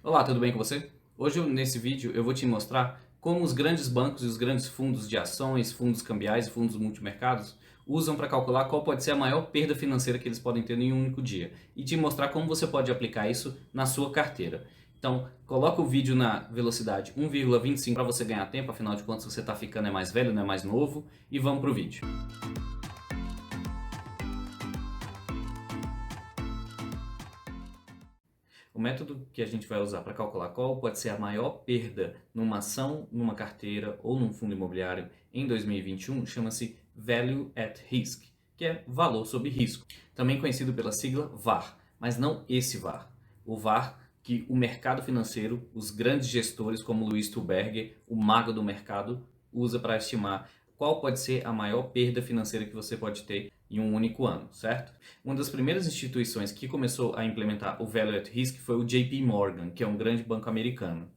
Olá, tudo bem com você? Hoje nesse vídeo eu vou te mostrar como os grandes bancos e os grandes fundos de ações, fundos cambiais e fundos multimercados usam para calcular qual pode ser a maior perda financeira que eles podem ter em um único dia e te mostrar como você pode aplicar isso na sua carteira. Então, coloca o vídeo na velocidade 1,25 para você ganhar tempo, afinal de contas você está ficando mais velho, não é mais novo, e vamos para o vídeo. O método que a gente vai usar para calcular qual pode ser a maior perda numa ação, numa carteira ou num fundo imobiliário em 2021 chama-se Value at Risk, que é valor sob risco, também conhecido pela sigla VaR, mas não esse VaR. O VaR que o mercado financeiro, os grandes gestores como Luiz Tuberger, o mago do mercado, usa para estimar qual pode ser a maior perda financeira que você pode ter em um único ano, certo? Uma das primeiras instituições que começou a implementar o Value at Risk foi o JP Morgan, que é um grande banco americano.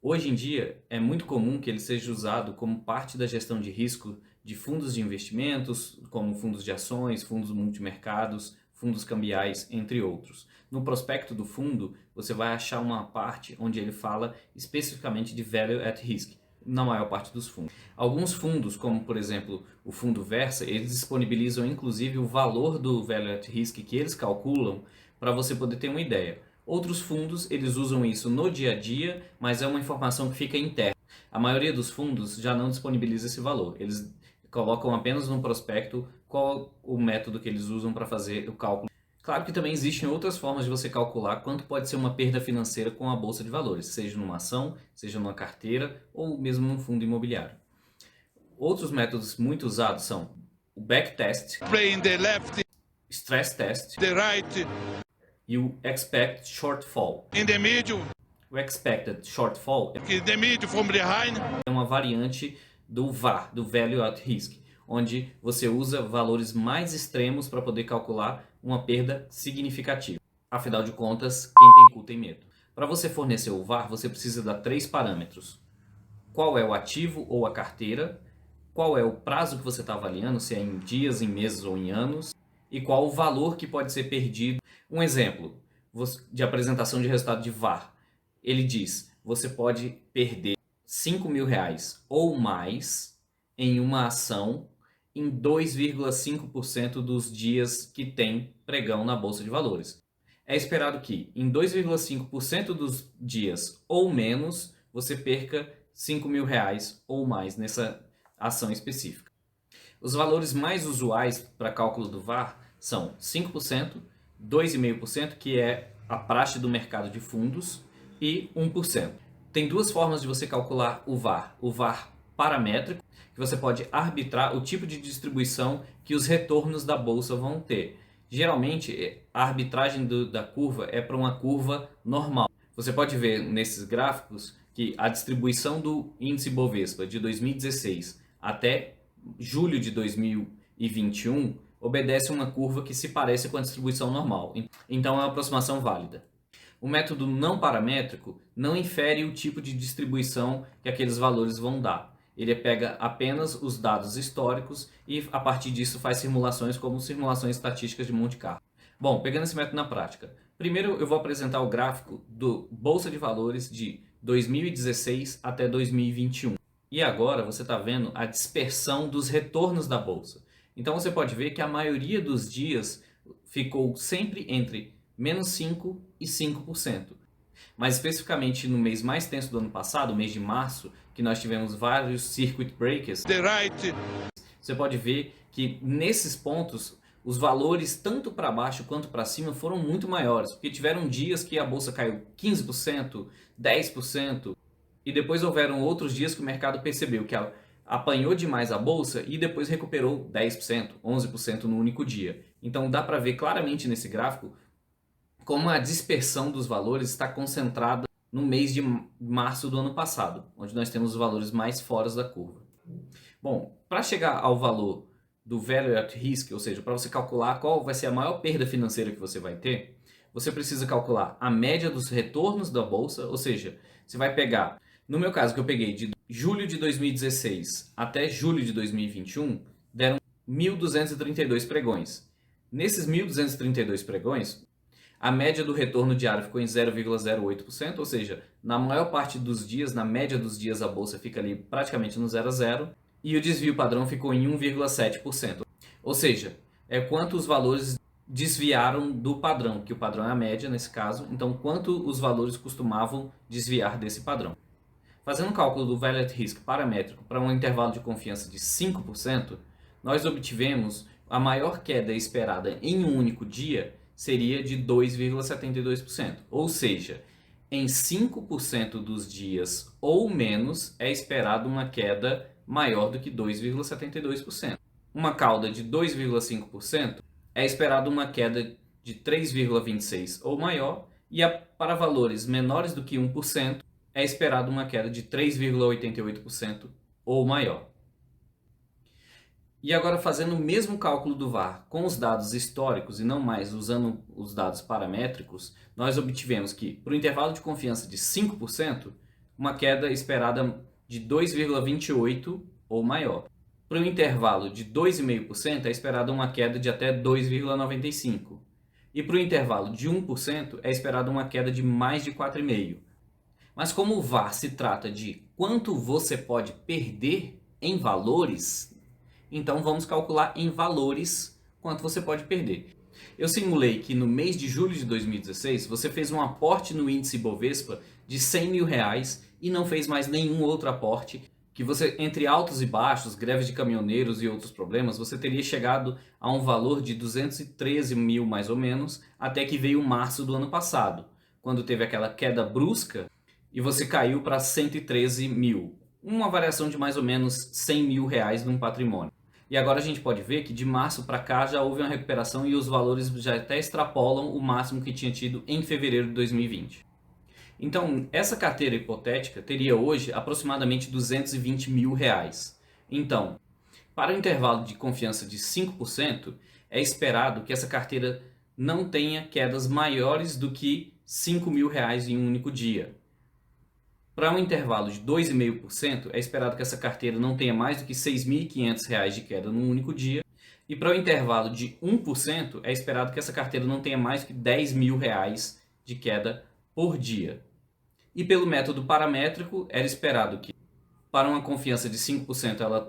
Hoje em dia, é muito comum que ele seja usado como parte da gestão de risco de fundos de investimentos, como fundos de ações, fundos multimercados, fundos cambiais, entre outros. No prospecto do fundo, você vai achar uma parte onde ele fala especificamente de Value at Risk, na maior parte dos fundos. Alguns fundos, como por exemplo o fundo Versa, eles disponibilizam inclusive o valor do Value at Risk que eles calculam para você poder ter uma ideia. Outros fundos, eles usam isso no dia a dia, mas é uma informação que fica interna. A maioria dos fundos já não disponibiliza esse valor. Eles colocam apenas no prospecto qual o método que eles usam para fazer o cálculo. Claro que também existem outras formas de você calcular quanto pode ser uma perda financeira com a bolsa de valores, seja numa ação, seja numa carteira ou mesmo num fundo imobiliário. Outros métodos muito usados são o backtest, stress test e o expect shortfall. O expected shortfall é uma variante do VaR, do Value at Risk, onde você usa valores mais extremos para poder calcular uma perda significativa. Afinal de contas, quem tem cu tem medo. Para você fornecer o VaR, você precisa dar 3 parâmetros. Qual é o ativo ou a carteira, qual é o prazo que você está avaliando, se é em dias, em meses ou em anos, e qual o valor que pode ser perdido. Um exemplo de apresentação de resultado de VaR. Ele diz, você pode perder R$ 5.000 ou mais em uma ação em 2,5% dos dias que tem pregão na Bolsa de Valores. É esperado que em 2,5% dos dias ou menos você perca R$ 5.000 ou mais nessa ação específica. Os valores mais usuais para cálculo do VaR são 5%, 2,5%, que é a praxe do mercado de fundos, e 1%. Tem duas formas de você calcular o VaR. O VaR paramétrico, que você pode arbitrar o tipo de distribuição que os retornos da bolsa vão ter. Geralmente, a arbitragem da curva é para uma curva normal. Você pode ver nesses gráficos que a distribuição do índice Bovespa de 2016 até julho de 2021 obedece uma curva que se parece com a distribuição normal. Então é uma aproximação válida. O método não paramétrico não infere o tipo de distribuição que aqueles valores vão dar. Ele pega apenas os dados históricos e a partir disso faz simulações como simulações estatísticas de Monte Carlo. Bom, pegando esse método na prática. Primeiro eu vou apresentar o gráfico do Bolsa de Valores de 2016 até 2021. E agora você está vendo a dispersão dos retornos da Bolsa. Então você pode ver que a maioria dos dias ficou sempre entre menos 5% e 5%. Mais especificamente no mês mais tenso do ano passado, o mês de março, que nós tivemos vários circuit breakers, você pode ver que nesses pontos os valores tanto para baixo quanto para cima foram muito maiores, porque tiveram dias que a bolsa caiu 15%, 10%, e depois houveram outros dias que o mercado percebeu que ela apanhou demais a bolsa e depois recuperou 10%, 11% no único dia. Então dá para ver claramente nesse gráfico como a dispersão dos valores está concentrada no mês de março do ano passado, onde nós temos os valores mais fora da curva. Bom, para chegar ao valor do Value at Risk, ou seja, para você calcular qual vai ser a maior perda financeira que você vai ter, você precisa calcular a média dos retornos da bolsa, ou seja, você vai pegar, no meu caso que eu peguei de julho de 2016 até julho de 2021, deram 1.232 pregões. Nesses 1.232 pregões, A média do retorno diário ficou em 0,08%, ou seja, na maior parte dos dias, na média dos dias, a bolsa fica ali praticamente no 0 a 0, e o desvio padrão ficou em 1,7%. Ou seja, é quanto os valores desviaram do padrão, que o padrão é a média nesse caso, então quanto os valores costumavam desviar desse padrão. Fazendo um cálculo do Value at Risk paramétrico para um intervalo de confiança de 5%, nós obtivemos a maior queda esperada em um único dia seria de 2,72%. Ou seja, em 5% dos dias ou menos é esperado uma queda maior do que 2,72%. Uma cauda de 2,5% é esperado uma queda de 3,26% ou maior, e para valores menores do que 1% é esperado uma queda de 3,88% ou maior. E agora, fazendo o mesmo cálculo do VaR com os dados históricos e não mais usando os dados paramétricos, nós obtivemos que, para o intervalo de confiança de 5%, uma queda esperada de 2,28% ou maior. Para o intervalo de 2,5% é esperada uma queda de até 2,95%. E para o intervalo de 1% é esperada uma queda de mais de 4,5%. Mas como o VaR se trata de quanto você pode perder em valores, então vamos calcular em valores quanto você pode perder. Eu simulei que no mês de julho de 2016 você fez um aporte no índice Bovespa de R$100 mil e não fez mais nenhum outro aporte, que você, entre altos e baixos, greves de caminhoneiros e outros problemas, você teria chegado a um valor de 213 mil mais ou menos, até que veio março do ano passado, quando teve aquela queda brusca e você caiu para 113 mil. Uma variação de mais ou menos R$100 mil num patrimônio. E agora a gente pode ver que de março para cá já houve uma recuperação e os valores já até extrapolam o máximo que tinha tido em fevereiro de 2020. Então, essa carteira hipotética teria hoje aproximadamente R$220 mil. Então, para o intervalo de confiança de 5%, é esperado que essa carteira não tenha quedas maiores do que R$5 mil em um único dia. Para um intervalo de 2,5%, é esperado que essa carteira não tenha mais do que R$6.500 de queda num único dia. E para o intervalo de 1%, é esperado que essa carteira não tenha mais do que R$10 mil de queda por dia. E pelo método paramétrico, era esperado que para uma confiança de 5% ela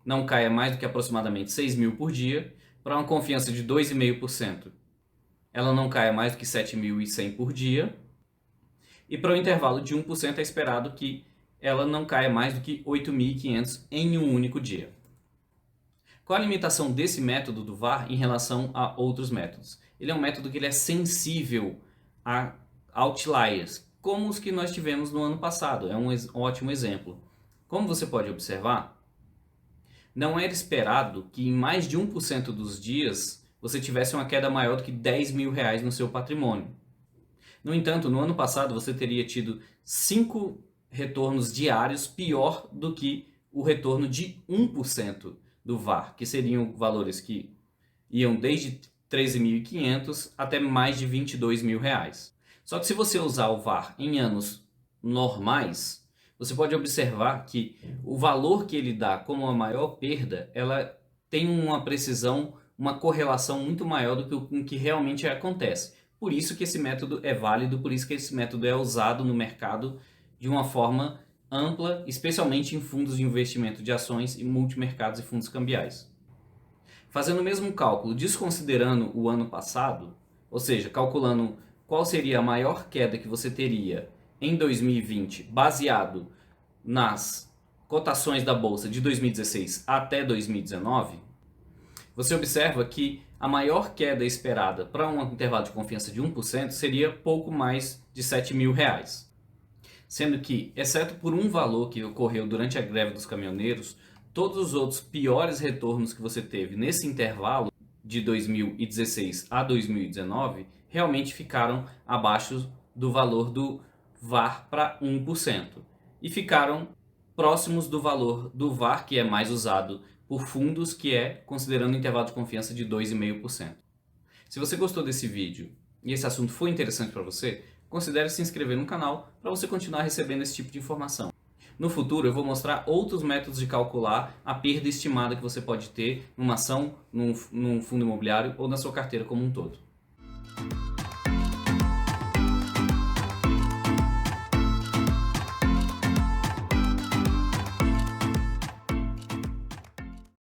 não caia mais do que aproximadamente 6 mil por dia. Para uma confiança de 2,5%, ela não caia mais do que 7.100 por dia. E para o intervalo de 1% é esperado que ela não caia mais do que 8.500 em um único dia. Qual a limitação desse método do VaR em relação a outros métodos? Ele é um método que ele é sensível a outliers, como os que nós tivemos no ano passado. É um ótimo exemplo. Como você pode observar, não era esperado que em mais de 1% dos dias você tivesse uma queda maior do que R$10 mil no seu patrimônio. No entanto, no ano passado você teria tido 5 retornos diários pior do que o retorno de 1% do VaR, que seriam valores que iam desde 13.500 até mais de R$22 mil. Só que se você usar o VaR em anos normais, você pode observar que o valor que ele dá como a maior perda, ela tem uma precisão, uma correlação muito maior do que o que realmente acontece. Por isso que esse método é válido, por isso que esse método é usado no mercado de uma forma ampla, especialmente em fundos de investimento de ações e multimercados e fundos cambiais. Fazendo o mesmo cálculo, desconsiderando o ano passado, ou seja, calculando qual seria a maior queda que você teria em 2020, baseado nas cotações da bolsa de 2016 até 2019, você observa que a maior queda esperada para um intervalo de confiança de 1% seria pouco mais de R$7 mil. Sendo que, exceto por um valor que ocorreu durante a greve dos caminhoneiros, todos os outros piores retornos que você teve nesse intervalo de 2016 a 2019 realmente ficaram abaixo do valor do VaR para 1% e ficaram próximos do valor do VaR, que é mais usado por fundos, que é considerando um intervalo de confiança de 2,5%. Se você gostou desse vídeo e esse assunto foi interessante para você, considere se inscrever no canal para você continuar recebendo esse tipo de informação. No futuro eu vou mostrar outros métodos de calcular a perda estimada que você pode ter numa ação, num fundo imobiliário ou na sua carteira como um todo.